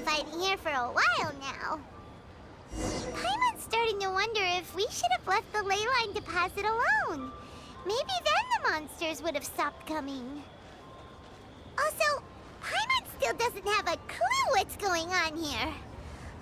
been fighting here for a while now. Paimon's starting to wonder if we should have left the ley line deposit alone. Maybe then the monsters would have stopped coming. Also, Paimon still doesn't have a clue what's going on here.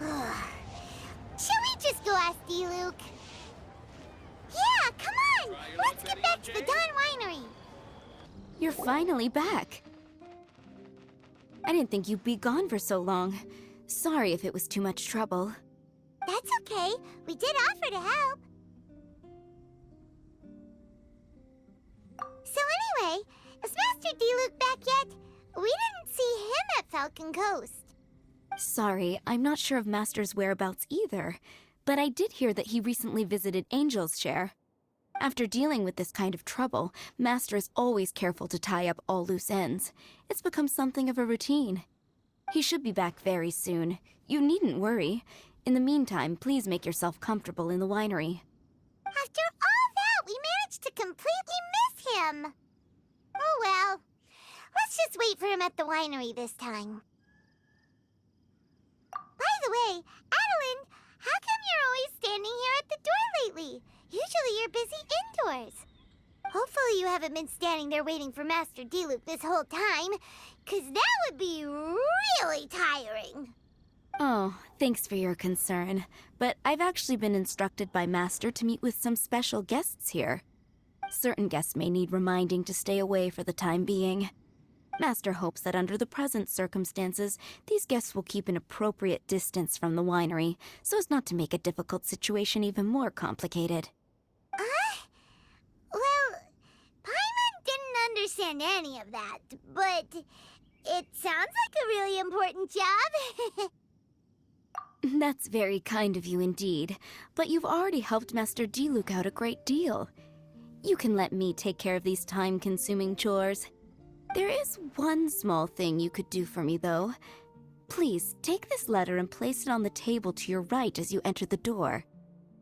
Shall we just go ask Diluc? Yeah, come on! Let's get back to the Dawn Winery. You're finally back. I didn't think you'd be gone for so long. Sorry if it was too much trouble. That's okay. We did offer to help. So anyway, is Master Diluc back yet? We didn't see him at Falcon Coast. Sorry, I'm not sure of Master's whereabouts either, but I did hear that he recently visited Angel's Share. After dealing with this kind of trouble, Master is always careful to tie up all loose ends. It's become something of a routine. He should be back very soon. You needn't worry. In the meantime, please make yourself comfortable in the winery. After all that, we managed to completely miss him. Oh well. Let's just wait for him at the winery this time. By the way, Adeline, how come you're always standing here at the door lately? Usually you're busy indoors. Hopefully you haven't been standing there waiting for Master Diluc this whole time, 'cause that would be really tiring. Oh, thanks for your concern. But I've actually been instructed by Master to meet with some special guests here. Certain guests may need reminding to stay away for the time being. Master hopes that under the present circumstances, these guests will keep an appropriate distance from the winery, so as not to make a difficult situation even more complicated. Well, Paimon didn't understand any of that, but it sounds like a really important job. That's very kind of you indeed, but you've already helped Master Diluc out a great deal. You can let me take care of these time-consuming chores. There is one small thing you could do for me, though. Please, take this letter and place it on the table to your right as you enter the door.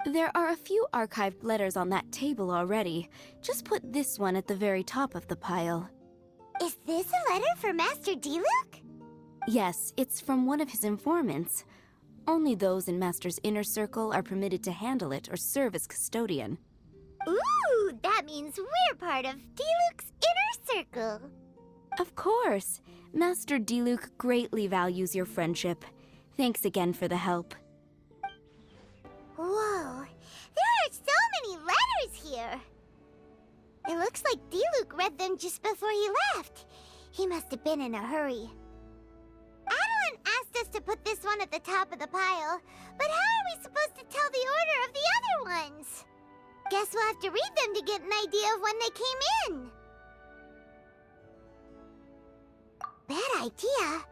There are a few archived letters on that table already. Just put this one at the very top of the pile. Is this a letter for Master Diluc? Yes, it's from one of his informants. Only those in Master's inner circle are permitted to handle it or serve as custodian. Ooh, that means we're part of Diluc's inner circle. Of course. Master Diluc greatly values your friendship. Thanks again for the help. Whoa, there are so many letters here. It looks like Diluc read them just before he left. He must have been in a hurry. Adeline asked us to put this one at the top of the pile, but how are we supposed to tell the order of the other ones? Guess we'll have to read them to get an idea of when they came in. Bad idea.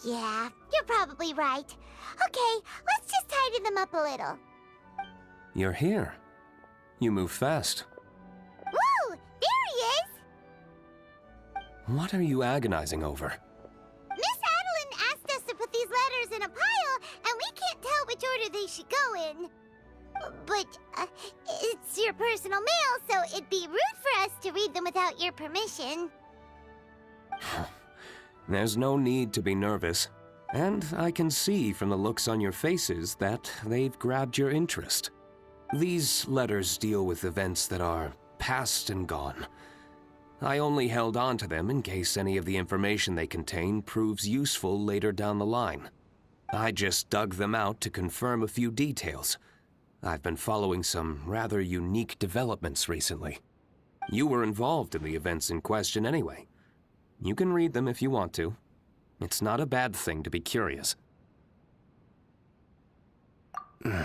Yeah, you're probably right. Okay, let's just tidy them up a little. You're here. You move fast. Woo! There he is! What are you agonizing over? Miss Adeline asked us to put these letters in a pile, and we can't tell which order they should go in. But, it's your personal mail, so it'd be rude for us to read them without your permission. There's no need to be nervous. And I can see from the looks on your faces that they've grabbed your interest. These letters deal with events that are past and gone. I only held on to them in case any of the information they contain proves useful later down the line. I just dug them out to confirm a few details. I've been following some rather unique developments recently. You were involved in the events in question anyway. You can read them if you want to. It's not a bad thing to be curious. Hey,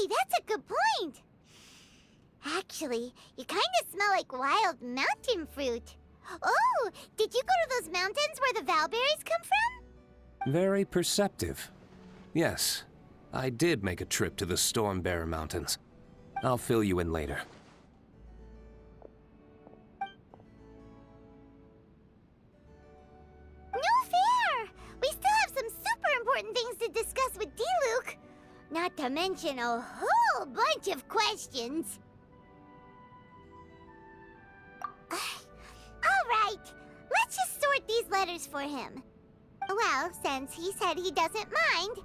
that's a good point. Actually, you kind of smell like wild mountain fruit. Oh, did you go to those mountains where the Valberries come from? Very perceptive. Yes, I did make a trip to the Stormbearer Mountains. I'll fill you in later. No fair! We still have some super important things to discuss with Diluc. Not to mention a whole bunch of questions. All right, letters for him. Well, since he said he doesn't mind,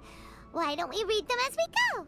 why don't we read them as we go?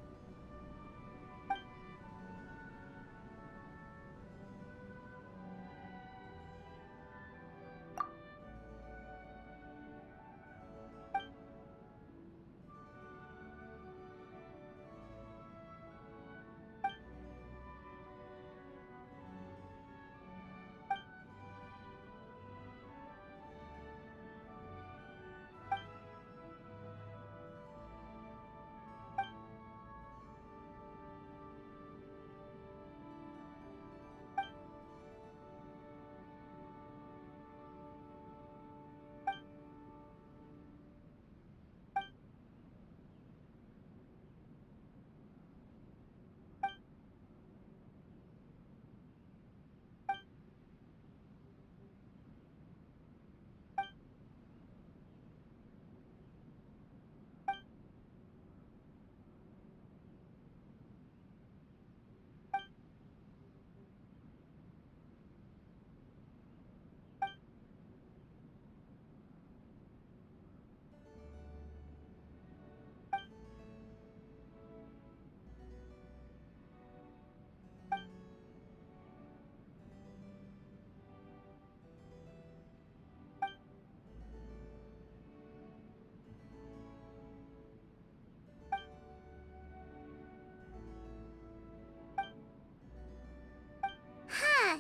Huh.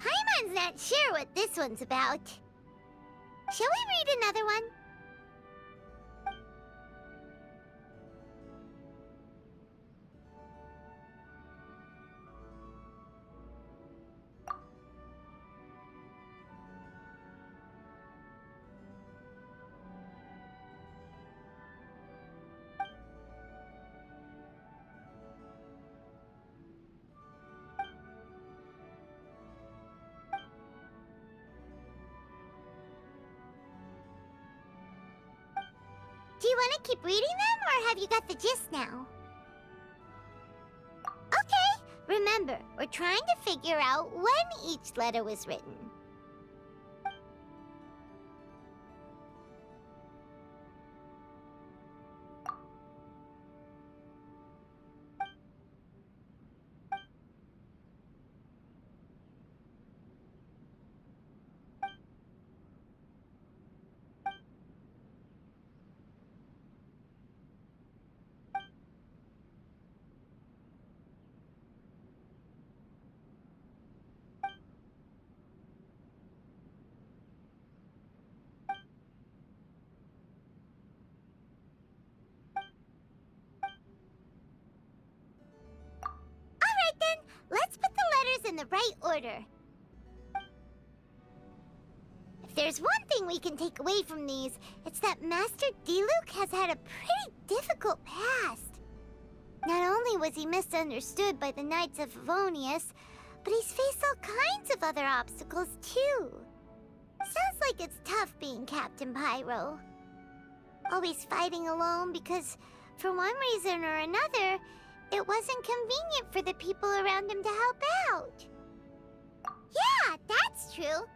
Paimon's not sure what this one's about. Shall we read another one? Do you want to keep reading them, or have you got the gist now? Okay, remember, we're trying to figure out when each letter was written. Alright then, let's put the letters in the right order. If there's one thing we can take away from these, it's that Master Diluc has had a pretty difficult past. Not only was he misunderstood by the Knights of Favonius, but he's faced all kinds of other obstacles too. Sounds like it's tough being Captain Pyro. Always fighting alone because, for one reason or another, it wasn't convenient for the people around him to help out. Yeah, that's true.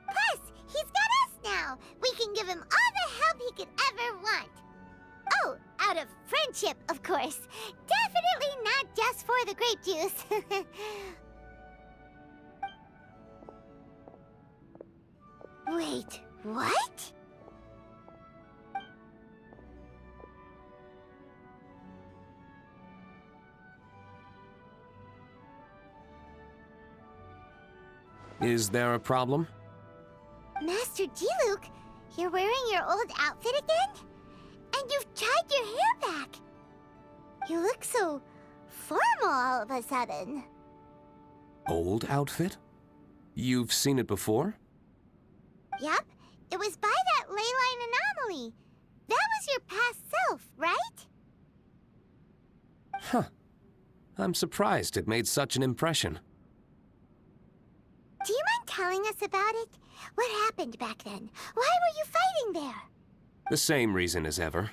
Plus, he's got us now. We can give him all the help he could ever want. Oh, out of friendship, of course. Definitely not just for the grape juice. Wait, what? Is there a problem? Master Diluc, you're wearing your old outfit again? And you've tied your hair back. You look so formal all of a sudden. Old outfit? You've seen it before? Yup, it was by that ley line anomaly. That was your past self, right? Huh. I'm surprised it made such an impression. Do you mind telling us about it? What happened back then? Why were you fighting there? The same reason as ever.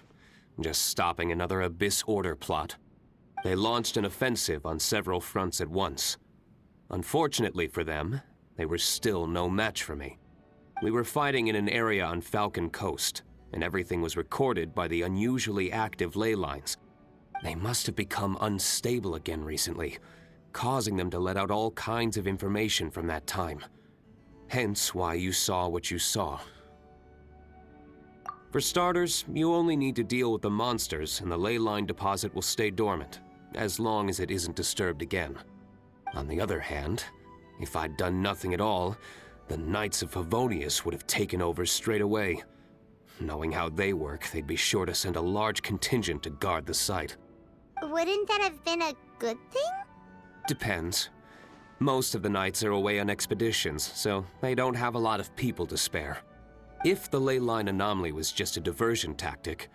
Just stopping another Abyss Order plot. They launched an offensive on several fronts at once. Unfortunately for them, they were still no match for me. We were fighting in an area on Falcon Coast, and everything was recorded by the unusually active ley lines. They must have become unstable again recently, causing them to let out all kinds of information from that time. Hence why you saw what you saw. For starters, you only need to deal with the monsters and the ley line deposit will stay dormant, as long as it isn't disturbed again. On the other hand, if I'd done nothing at all, the Knights of Favonius would have taken over straight away. Knowing how they work, they'd be sure to send a large contingent to guard the site. Wouldn't that have been a good thing? Depends. Most of the Knights are away on expeditions, so they don't have a lot of people to spare. If the ley line anomaly was just a diversion tactic,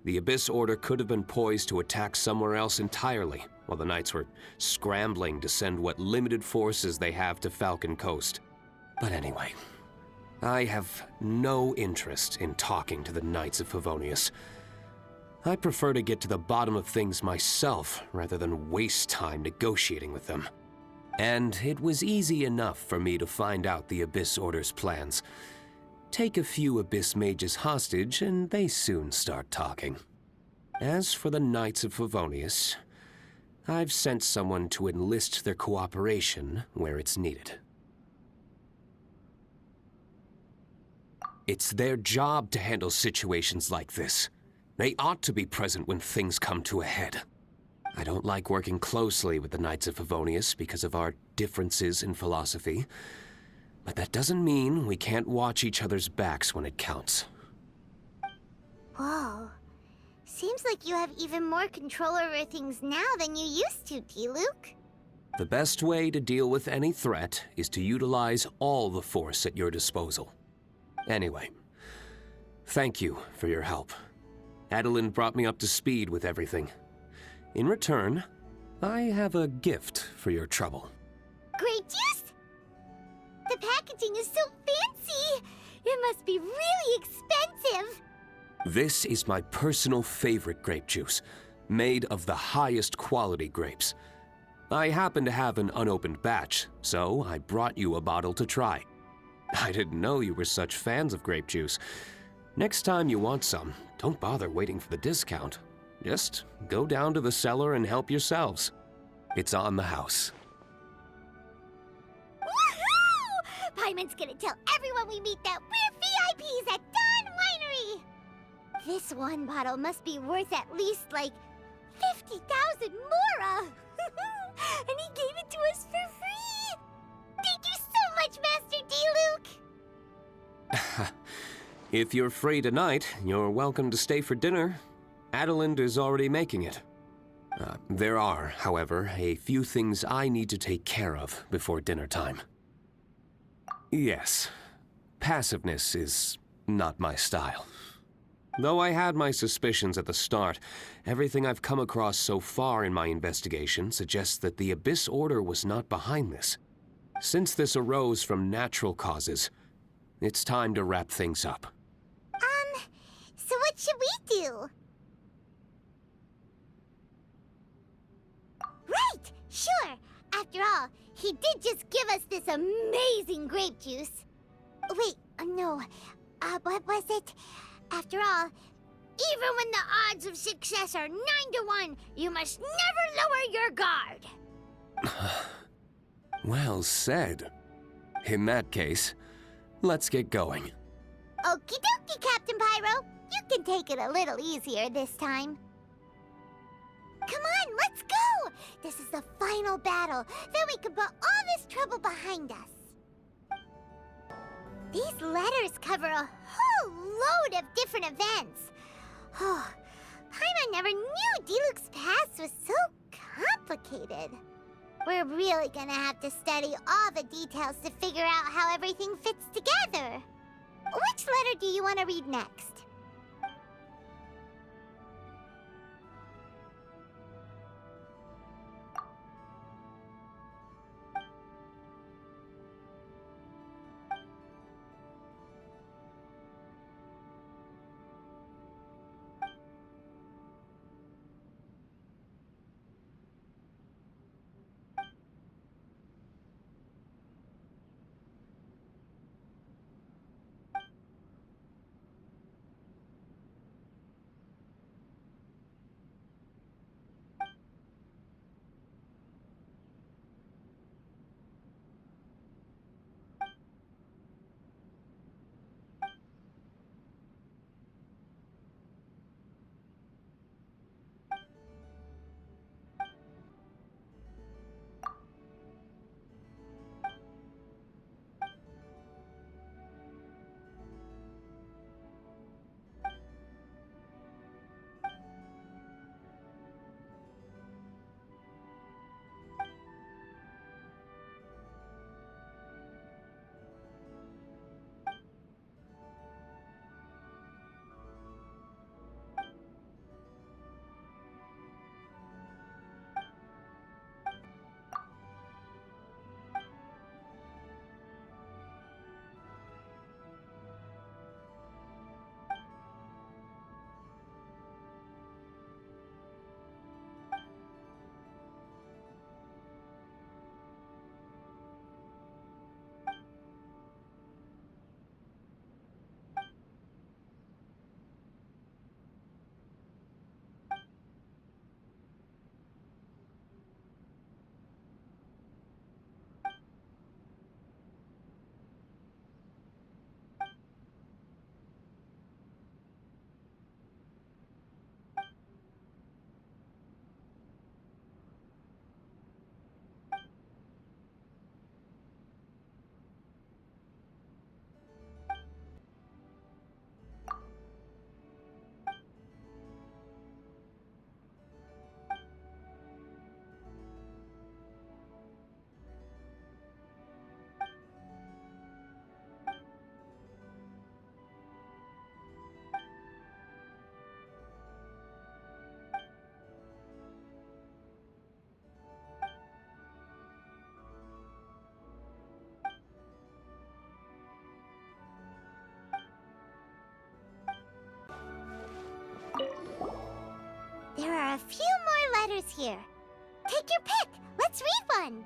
the Abyss Order could have been poised to attack somewhere else entirely, while the Knights were scrambling to send what limited forces they have to Falcon Coast. But anyway, I have no interest in talking to the Knights of Favonius. I prefer to get to the bottom of things myself rather than waste time negotiating with them. And it was easy enough for me to find out the Abyss Order's plans. Take a few Abyss mages hostage and they soon start talking. As for the Knights of Favonius, I've sent someone to enlist their cooperation where it's needed. It's their job to handle situations like this. They ought to be present when things come to a head. I don't like working closely with the Knights of Favonius because of our differences in philosophy, but that doesn't mean we can't watch each other's backs when it counts. Whoa. Seems like you have even more control over things now than you used to, Diluc. The best way to deal with any threat is to utilize all the force at your disposal. Anyway, thank you for your help. Adeline brought me up to speed with everything. In return, I have a gift for your trouble. Grape juice? The packaging is so fancy! It must be really expensive! This is my personal favorite grape juice, made of the highest quality grapes. I happen to have an unopened batch, so I brought you a bottle to try. I didn't know you were such fans of grape juice. Next time you want some, don't bother waiting for the discount. Just go down to the cellar and help yourselves. It's on the house. Woohoo! Paimon's gonna tell everyone we meet that we're VIPs at Dawn Winery! This one bottle must be worth at least, like, 50,000 mora! And he gave it to us for free! Thank you so much, Master Diluc! If you're free tonight, you're welcome to stay for dinner. Adeline is already making it. There are, however, a few things I need to take care of before dinner time. Yes, passiveness is not my style. Though I had my suspicions at the start, everything I've come across so far in my investigation suggests that the Abyss Order was not behind this. Since this arose from natural causes, it's time to wrap things up. So what should we do? Right! Sure! After all, he did just give us this amazing grape juice. Wait, no. What was it? After all, even when the odds of success are 9 to 1, you must never lower your guard. Well said. In that case, let's get going. Okie dokie, Captain Pyro. You can take it a little easier this time. Come on, let's go! This is the final battle. Then we can put all this trouble behind us. These letters cover a whole load of different events. Oh, Paimon never knew Diluc's past was so complicated. We're really gonna have to study all the details to figure out how everything fits together. Which letter do you want to read next? a few more letters here. Take your pick. Let's read one.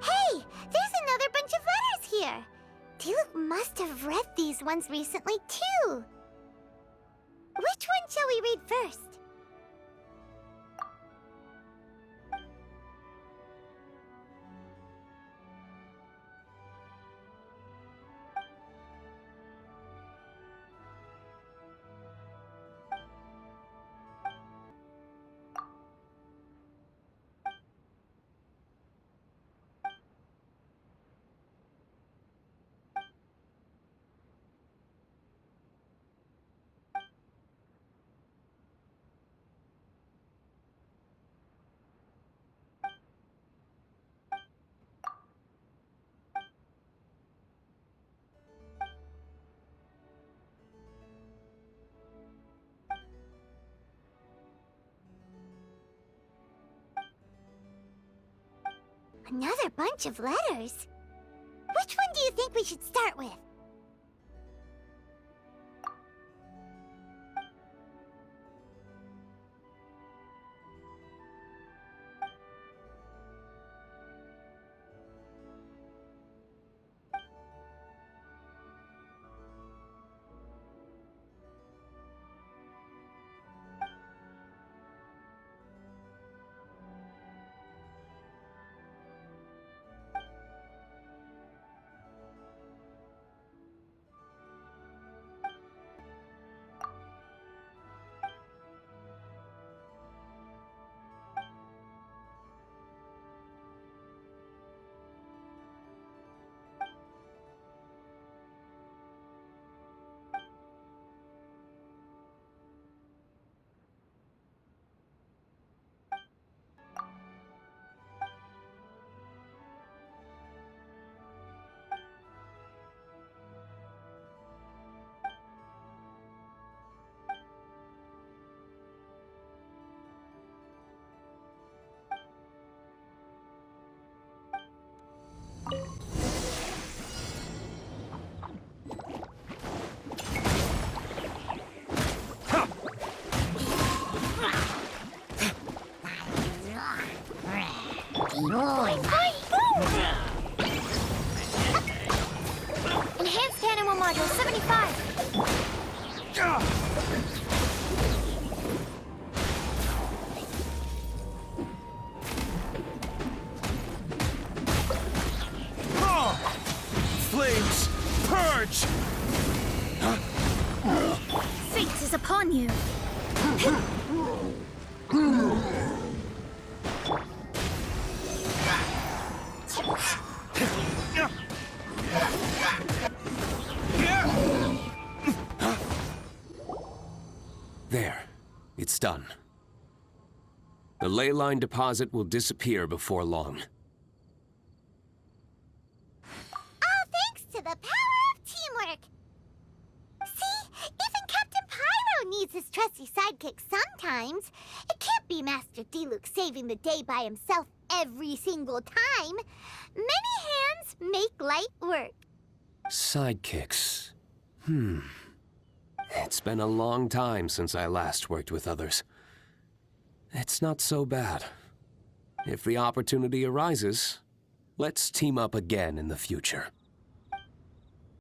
Hey, there's another bunch of letters here. Diluc must have read these ones recently, too. Which one shall we read first? Another bunch of letters. Which one do you think we should start with? Enhanced Animal Module 75. Flames, purge! Fate is upon you. There. It's done. The ley line deposit will disappear before long. All thanks to the power of teamwork. See, even Captain Pyro needs his trusty sidekick sometimes. It can't be Master Diluc saving the day by himself every single time. Many hands make light work. Sidekicks. It's been a long time since I last worked with others. It's not so bad. If the opportunity arises, Let's team up again in the future.